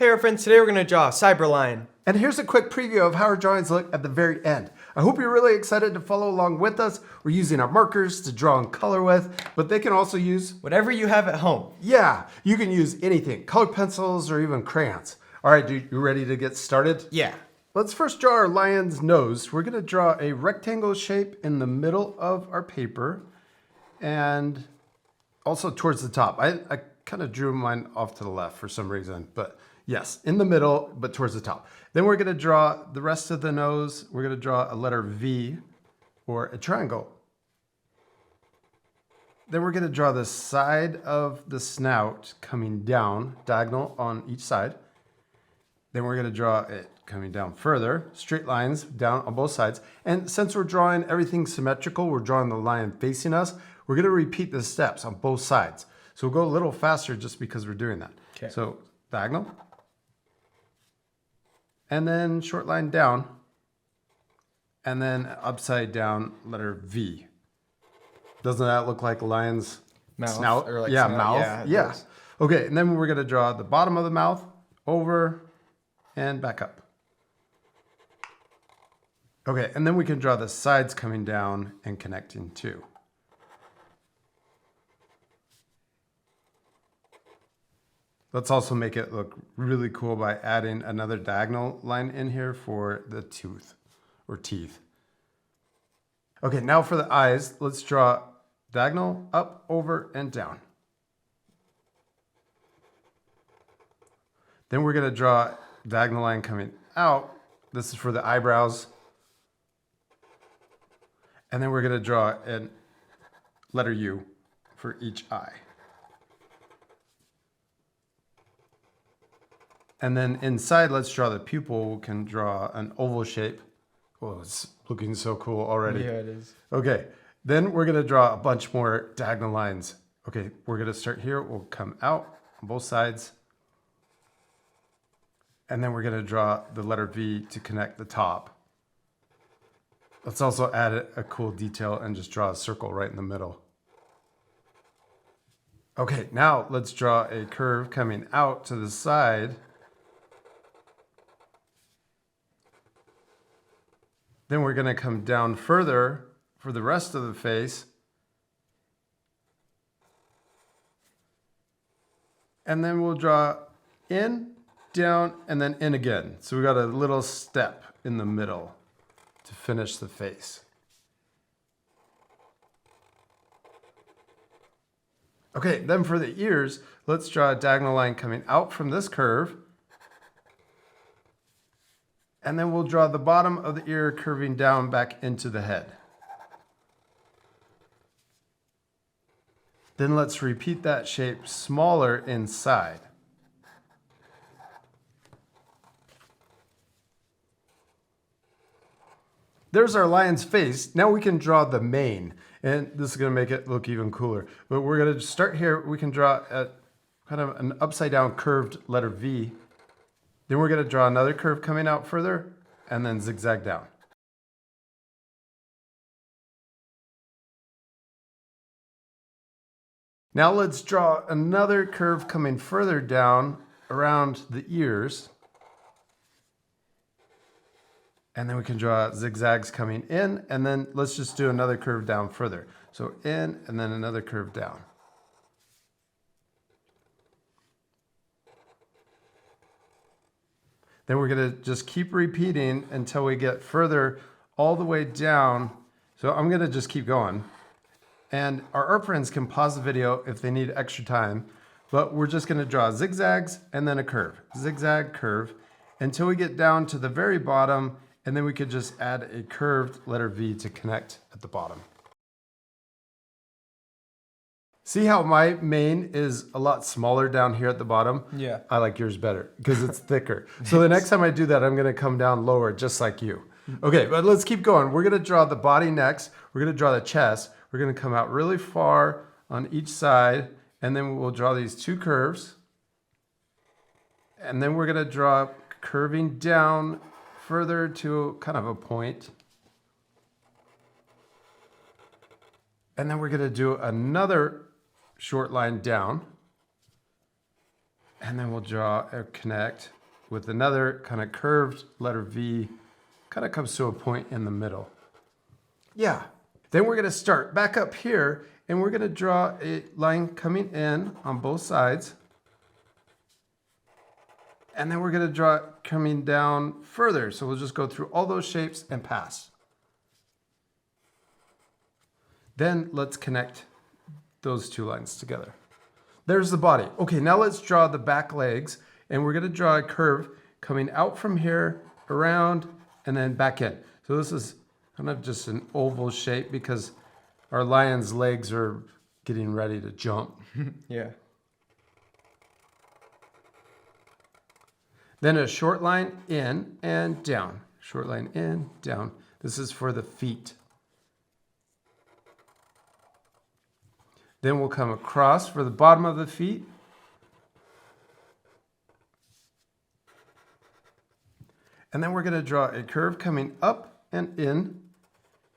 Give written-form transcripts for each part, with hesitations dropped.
Hey our friends, today we're going to draw a Cyberlion. And here's a quick preview of how our drawings look at the very end. I hope you're really excited to follow along with us. We're using our markers to draw and color with, but they can also use Whatever you have at home. Yeah, you can use anything, colored pencils or even crayons. All right, dude, you ready to get started? Yeah. Let's first draw our lion's nose. We're gonna draw a rectangle shape in the middle of our paper and also towards the top. I kind of drew mine off to the left for some reason, but yes, in the middle, but towards the top. Then we're gonna draw the rest of the nose. We're gonna draw a letter V or a triangle. Then we're gonna draw the side of the snout coming down, diagonal on each side. Then we're gonna draw it coming down further, straight lines down on both sides. And since we're drawing everything symmetrical, we're drawing the lion facing us, we're gonna repeat the steps on both sides. So we'll go a little faster just because we're doing that. Okay. So diagonal, and then short line down, and then upside down letter V. Doesn't that look like a lion's Mouth, snout? or like yeah, snout. mouth. Yeah, it Yeah. does. Okay, and then we're gonna draw the bottom of the mouth over and back up. Okay, and then we can draw the sides coming down and connecting too. Let's also make it look really cool by adding another diagonal line in here for the tooth or teeth. Okay, now for the eyes, let's draw diagonal up, over, and down. Then we're gonna draw diagonal line coming out. This is for the eyebrows. And then we're gonna draw a letter U for each eye. And then inside, let's draw the pupil. We can draw an oval shape. Oh, it's looking so cool already. Yeah, it is. Okay, then we're gonna draw a bunch more diagonal lines. Okay, we're gonna start here. We'll come out on both sides. And then we're gonna draw the letter V to connect the top. Let's also add a cool detail and just draw a circle right in the middle. Okay, now let's draw a curve coming out to the side. Then we're gonna come down further for the rest of the face. And then we'll draw in, down, and then in again. So we got a little step in the middle to finish the face. Okay, then for the ears, let's draw a diagonal line coming out from this curve. And then we'll draw the bottom of the ear curving down back into the head. Then let's repeat that shape smaller inside. There's our lion's face. Now we can draw the mane, and this is gonna make it look even cooler. But we're gonna start here. We can draw a kind of an upside down curved letter V. Then we're gonna draw another curve coming out further and then zigzag down. Now let's draw another curve coming further down around the ears. And then we can draw zigzags coming in, and then let's just do another curve down further. So in, and then another curve down. Then we're gonna just keep repeating until we get further all the way down. So I'm gonna just keep going. And our friends can pause the video if they need extra time, but we're just gonna draw zigzags and then a curve. Zigzag, curve, until we get down to the very bottom, and then we could just add a curved letter V to connect at the bottom. See how my mane is a lot smaller down here at the bottom? Yeah. I like yours better because it's thicker. So the next time I do that, I'm gonna come down lower just like you. Okay, but let's keep going. We're gonna draw the body next. We're gonna draw the chest. We're gonna come out really far on each side, and then we'll draw these two curves. And then we're gonna draw curving down further to kind of a point. And then we're gonna do another short line down. And then we'll draw a connect with another kind of curved letter V, kind of comes to a point in the middle. Yeah. Then we're going to start back up here and we're going to draw a line coming in on both sides. And then we're going to draw it coming down further. So we'll just go through all those shapes and pass. Then let's connect those two lines together. There's the body. Okay, now let's draw the back legs, and we're going to draw a curve coming out from here, around, and then back in. So this is kind of just an oval shape because our lion's legs are getting ready to jump. Yeah. Then a short line in and down. Short line in, down. This is for the feet. Then we'll come across for the bottom of the feet. And then we're going to draw a curve coming up and in.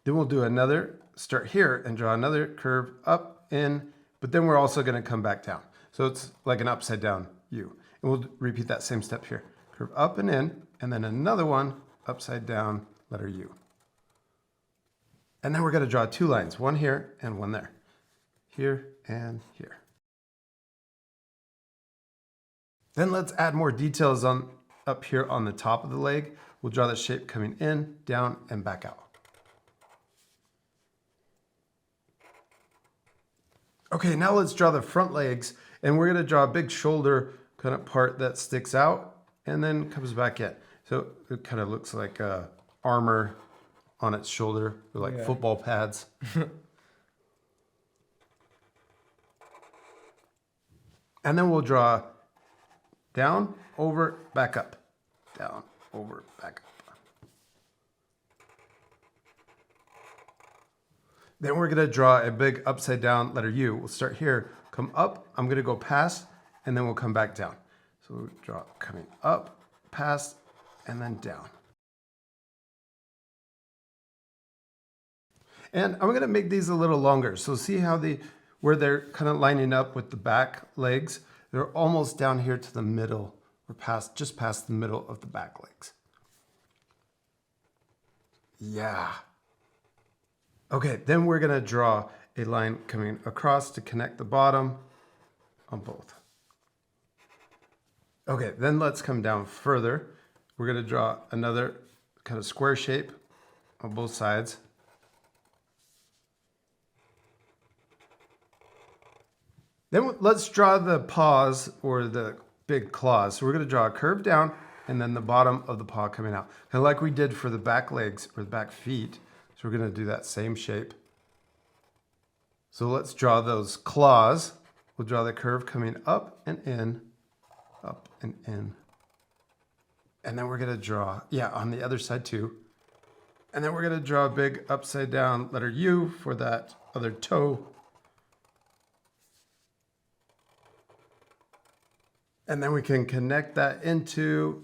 Then we'll do another, start here and draw another curve up, in, but then we're also going to come back down. So it's like an upside down U. And we'll repeat that same step here. Curve up and in, and then another one, upside down, letter U. And then we're going to draw two lines, one here and one there. Here and here. Then let's add more details on up here on the top of the leg. We'll draw the shape coming in, down, and back out. Okay, now let's draw the front legs, and we're going to draw a big shoulder kind of part that sticks out and then comes back in. So it kind of looks like armor on its shoulder, or like football pads. And then we'll draw down, over, back up. Down, over, back up. Then we're going to draw a big upside down letter U. We'll start here, come up. I'm going to go past, and then we'll come back down. So we'll draw coming up, past, and then down. And I'm going to make these a little longer. So see how where they're kind of lining up with the back legs, they're almost down here to the middle, or just past the middle of the back legs. Yeah. Okay, then we're gonna draw a line coming across to connect the bottom on both. Okay, then let's come down further. We're gonna draw another kind of square shape on both sides. Then let's draw the paws, or the big claws. So we're going to draw a curve down and then the bottom of the paw coming out. Kind of like we did for the back legs or the back feet. So we're going to do that same shape. So let's draw those claws. We'll draw the curve coming up and in, up and in. And then we're going to draw, on the other side too. And then we're going to draw a big upside down letter U for that other toe. And then we can connect that into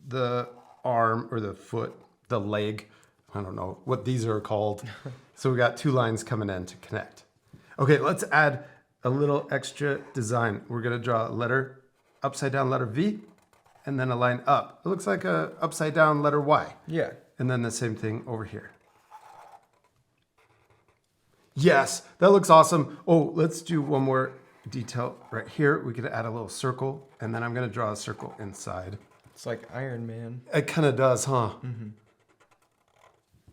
the arm or the foot, the leg. I don't know what these are called. So we got two lines coming in to connect. Okay, let's add a little extra design. We're going to draw a letter, upside down letter V, and then a line up. It looks like a upside down letter Y. Yeah. And then the same thing over here. Yes, that looks awesome. Oh, let's do one more detail right here. We could add a little circle, and then I'm going to draw a circle inside. It's like Iron Man. It kind of does, huh? Mm-hmm.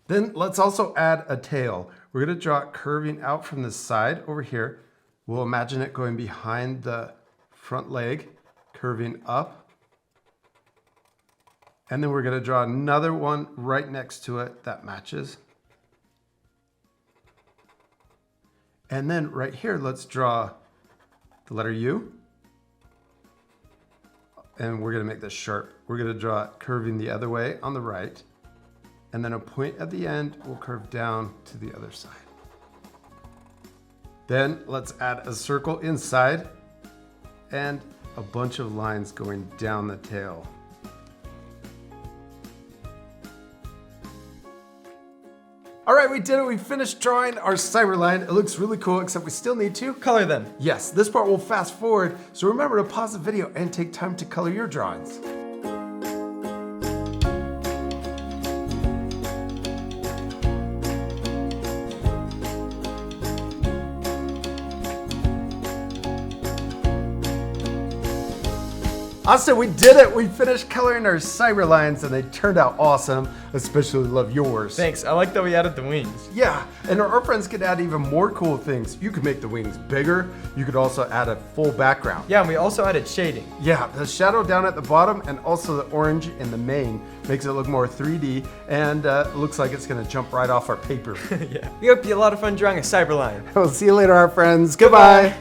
Then let's also add a tail. We're going to draw it curving out from the side over here. We'll imagine it going behind the front leg, curving up. And then we're going to draw another one right next to it that matches. And then right here, let's draw the letter U. And we're going to make this sharp. We're going to draw it curving the other way on the right. And then a point at the end will curve down to the other side. Then let's add a circle inside and a bunch of lines going down the tail. All right, we did it. We finished drawing our Cyberline. It looks really cool, except we still need to Color them. Yes, this part will fast forward, so remember to pause the video and take time to color your drawings. Austin, we did it! We finished coloring our Cyberlines and they turned out awesome. Especially love yours. Thanks. I like that we added the wings. Yeah, and our friends could add even more cool things. You could make the wings bigger. You could also add a full background. Yeah, and we also added shading. Yeah, the shadow down at the bottom and also the orange in the mane makes it look more 3D and looks like it's gonna jump right off our paper. Yeah. We hope you had a lot of fun drawing a Cyberline. We'll see you later, our friends. Goodbye.